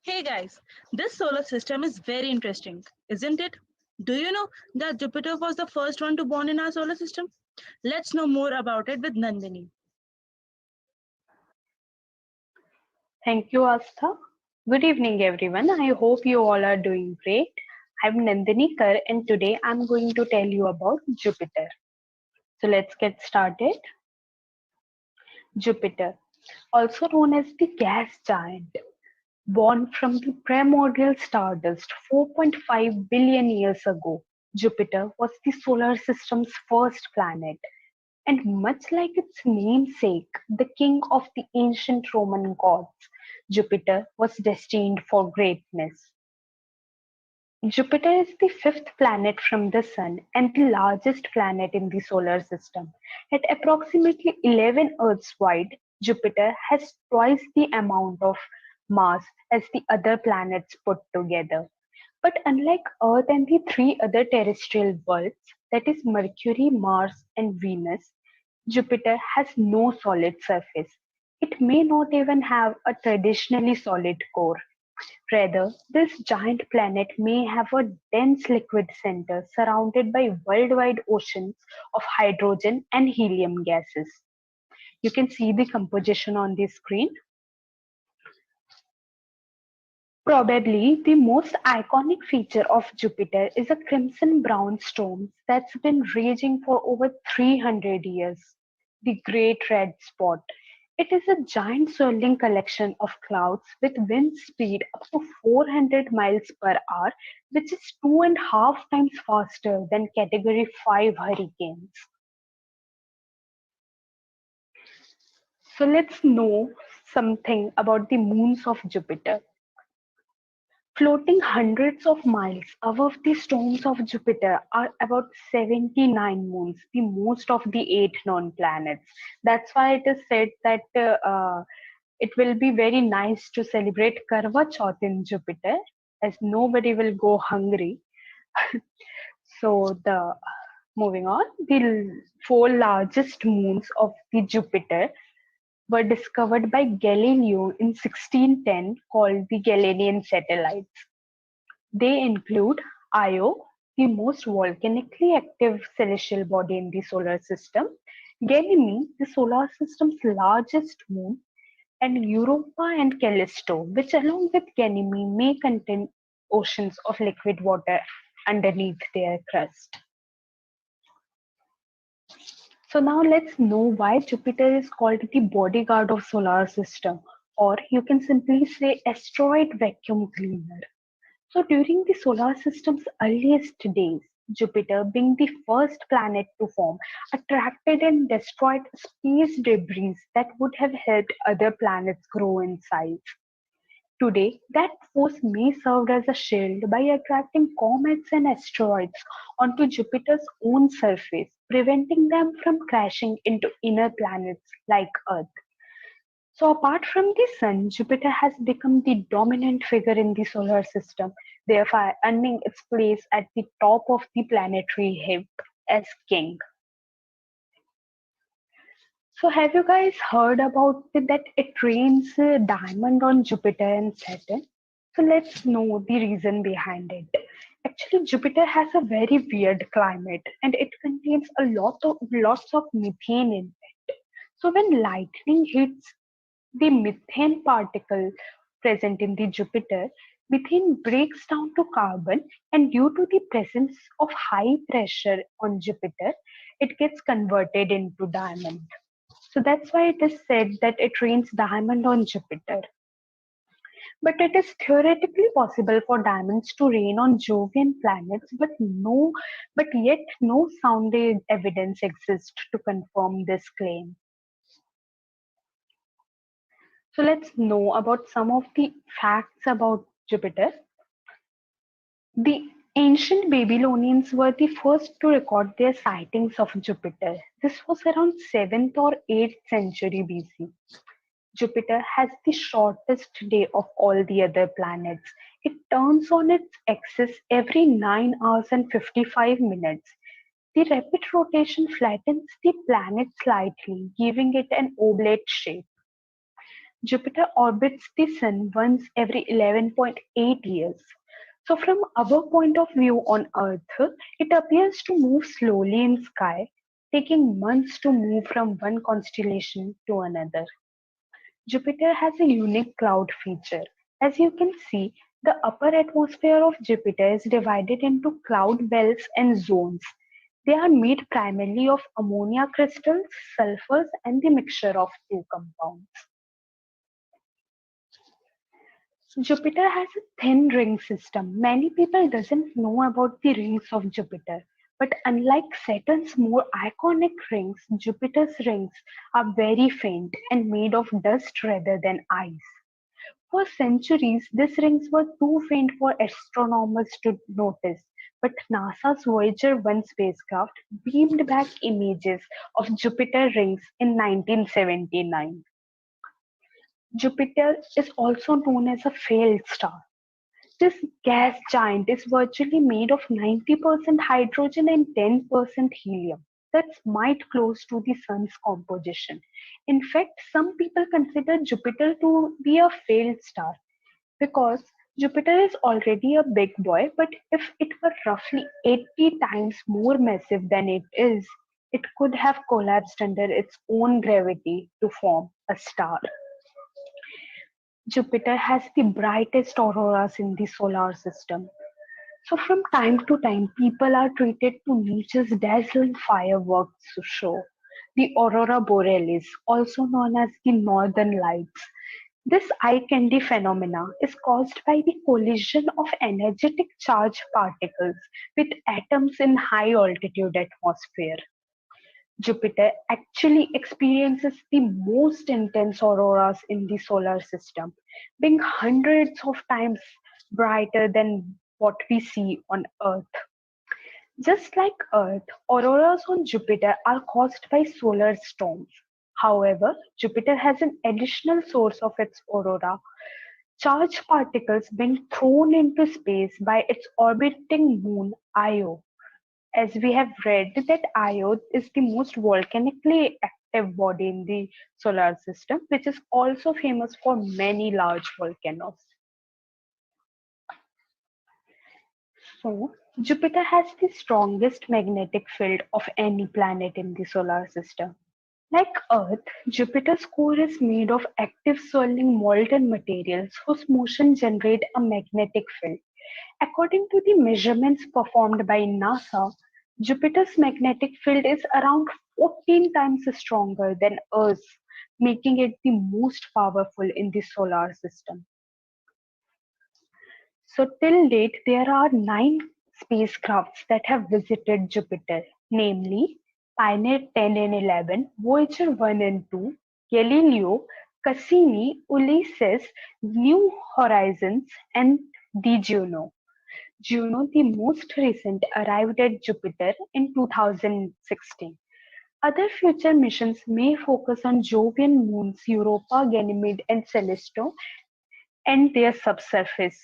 Hey guys, this solar system is very interesting, isn't it? Do you know that Jupiter was the first one to born in our solar system? Let's know more about it with Nandini. Thank you, Astha. Good evening, everyone. I hope you all are doing great. I'm Nandini Kar, and today I'm going to tell you about Jupiter. So let's get started. Jupiter, also known as the gas giant, born from the primordial stardust 4.5 billion years ago, Jupiter was the solar system's first planet. And much like its namesake, the king of the ancient Roman gods, Jupiter was destined for greatness. Jupiter is the fifth planet from the Sun and the largest planet in the solar system. At approximately 11 Earths wide, Jupiter has twice the amount of mass as the other planets put together. But unlike Earth and the three other terrestrial worlds, that is Mercury, Mars, and Venus, Jupiter has no solid surface. It may not even have a traditionally solid core. Rather, this giant planet may have a dense liquid center surrounded by worldwide oceans of hydrogen and helium gases. You can see the composition on the screen. Probably the most iconic feature of Jupiter is a crimson brown storm that's been raging for over 300 years, the Great Red Spot. It is a giant swirling collection of clouds with wind speed up to 400 miles per hour, which is 2.5 times faster than Category 5 hurricanes. So let's know something about the moons of Jupiter. Floating hundreds of miles above the storms of Jupiter are about 79 moons, the most of the 8 known planets. That's why it is said that it will be very nice to celebrate Karwa Chauth in Jupiter, as nobody will go hungry. So the moving on, the four largest moons of the Jupiter were discovered by Galileo in 1610, called the Galilean satellites. They include Io, the most volcanically active celestial body in the solar system, Ganymede, the solar system's largest moon, and Europa and Callisto, which along with Ganymede may contain oceans of liquid water underneath their crust. So now let's know why Jupiter is called the bodyguard of solar system, or you can simply say asteroid vacuum cleaner. So during the solar system's earliest days, Jupiter, being the first planet to form, attracted and destroyed space debris that would have helped other planets grow in size. Today, that force may serve as a shield by attracting comets and asteroids onto Jupiter's own surface, preventing them from crashing into inner planets like Earth. So, apart from the Sun, Jupiter has become the dominant figure in the solar system, therefore earning its place at the top of the planetary heap as king. So, have you guys heard about that it rains diamond on Jupiter and Saturn? So, let's know the reason behind it. Actually, Jupiter has a very weird climate and it contains lots of methane in it. So, when lightning hits the methane particle present in the Jupiter, methane breaks down to carbon, and due to the presence of high pressure on Jupiter, it gets converted into diamond. So that's why it is said that it rains diamond on Jupiter. But it is theoretically possible for diamonds to rain on Jovian planets, but yet no sound evidence exists to confirm this claim. So let's know about some of the facts about Jupiter. The ancient Babylonians were the first to record their sightings of Jupiter. This was around 7th or 8th century BC. Jupiter has the shortest day of all the other planets. It turns on its axis every 9 hours and 55 minutes. The rapid rotation flattens the planet slightly, giving it an oblate shape. Jupiter orbits the Sun once every 11.8 years. So from our point of view on Earth, it appears to move slowly in sky, taking months to move from one constellation to another. Jupiter has a unique cloud feature. As you can see, the upper atmosphere of Jupiter is divided into cloud belts and zones. They are made primarily of ammonia crystals, sulfurs, and the mixture of two compounds. Jupiter has a thin ring system. Many people doesn't know about the rings of Jupiter. But unlike Saturn's more iconic rings, Jupiter's rings are very faint and made of dust rather than ice. For centuries, these rings were too faint for astronomers to notice, but NASA's Voyager 1 spacecraft beamed back images of Jupiter rings in 1979. Jupiter is also known as a failed star. This gas giant is virtually made of 90% hydrogen and 10% helium. That's might close to the sun's composition. In fact, some people consider Jupiter to be a failed star because Jupiter is already a big boy, but if it were roughly 80 times more massive than it is, it could have collapsed under its own gravity to form a star. Jupiter has the brightest auroras in the solar system. So, from time to time, people are treated to nature's dazzling fireworks show, the aurora borealis, also known as the northern lights. This eye candy phenomena is caused by the collision of energetic charged particles with atoms in high altitude atmosphere. Jupiter actually experiences the most intense auroras in the solar system, being hundreds of times brighter than what we see on Earth. Just like Earth, auroras on Jupiter are caused by solar storms. However, Jupiter has an additional source of its aurora, charged particles being thrown into space by its orbiting moon Io. As we have read that Io is the most volcanically active body in the solar system, which is also famous for many large volcanoes. So, Jupiter has the strongest magnetic field of any planet in the solar system. Like Earth, Jupiter's core is made of active swirling molten materials whose motion generate a magnetic field. According to the measurements performed by NASA, Jupiter's magnetic field is around 14 times stronger than Earth's, making it the most powerful in the solar system. So, till date, there are 9 spacecrafts that have visited Jupiter, namely Pioneer 10 and 11, Voyager 1 and 2, Galileo, Cassini, Ulysses, New Horizons, and the Juno. Juno, the most recent, arrived at Jupiter in 2016. Other future missions may focus on Jovian moons Europa, Ganymede, and Callisto and their subsurface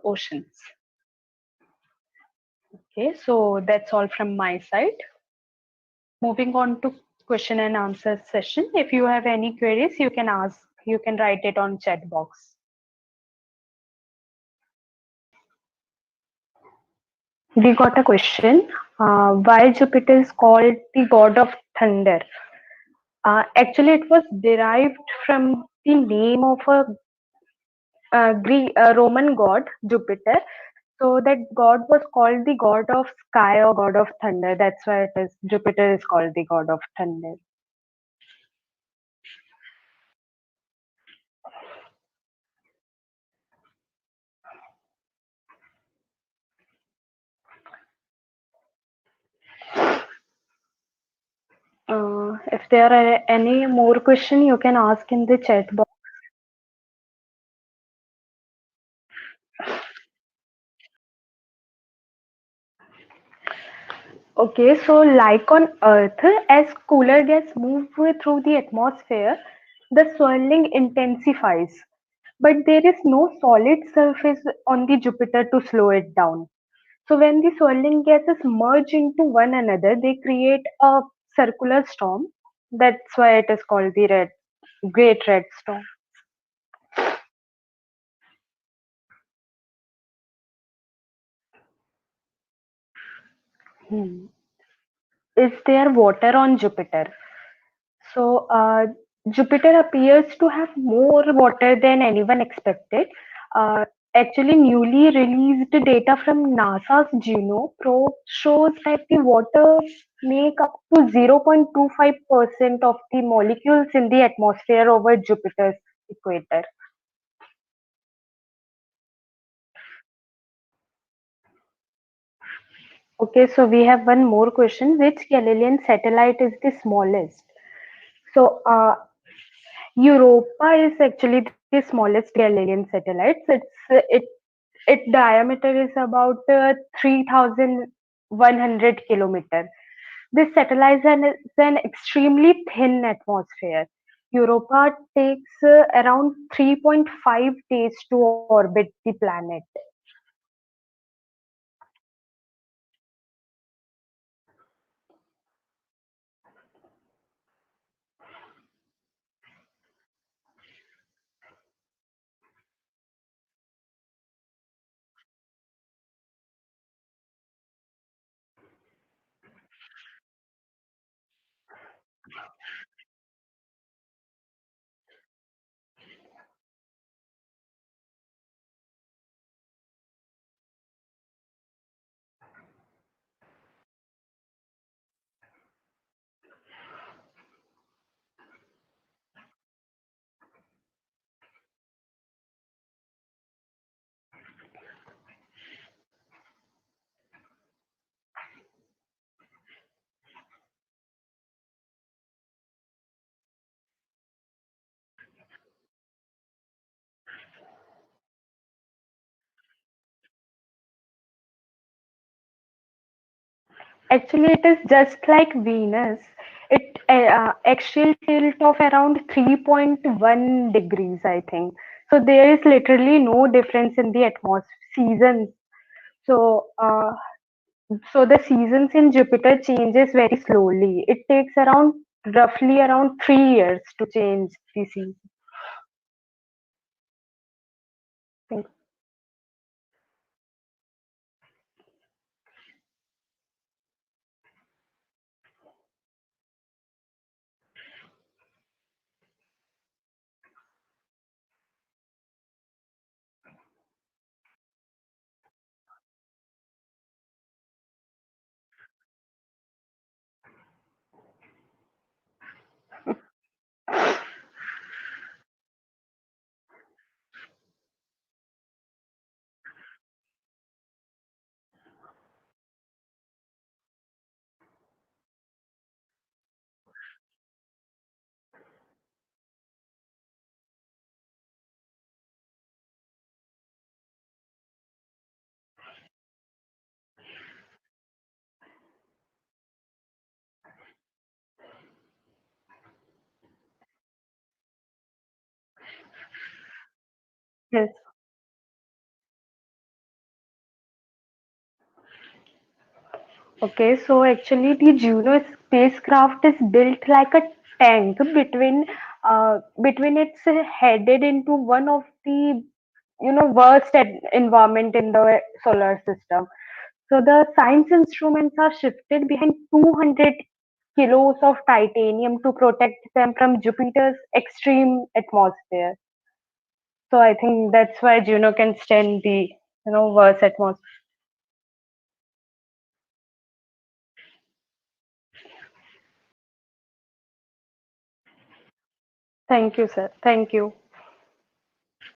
oceans. Okay, so that's all from my side. Moving on to question and answer session. If you have any queries, you can ask, you can write it on chat box. We got a question. Why Jupiter is called the god of thunder? Actually, it was derived from the name of a Roman god, Jupiter. So that god was called the god of sky or god of thunder. That's why it is Jupiter is called the god of thunder. If there are any more question, you can ask in the chat box. Okay, so like on Earth, as cooler gas move through the atmosphere, the swirling intensifies. But there is no solid surface on the Jupiter to slow it down. So when the swirling gases merge into one another, they create a circular storm. That's why it is called the red. Great Redstone. Hmm. Is there water on Jupiter? So, Jupiter appears to have more water than anyone expected. Uh, Actually, newly released data from NASA's Juno probe shows that the water make up to 0.25% of the molecules in the atmosphere over Jupiter's equator. Okay, so we have one more question. Which Galilean satellite is the smallest? So, Europa is actually the smallest Galilean satellite. Its diameter is about 3,100 kilometer. This satellite has an extremely thin atmosphere. Europa takes around 3.5 days to orbit the planet. Actually, it is just like Venus. It axial tilt of around 3.1 degrees, I think. So there is literally no difference in the atmosphere seasons. So, so the seasons in Jupiter changes very slowly. It takes around roughly around 3 years to change the season. Yes. Okay, so actually the Juno spacecraft is built like a tank between it's headed into one of the worst environment in the solar system. So the science instruments are shifted behind 200 kilos of titanium to protect them from Jupiter's extreme atmosphere. So I think that's why Juno can stand the worst atmosphere. Thank you, sir. Thank you.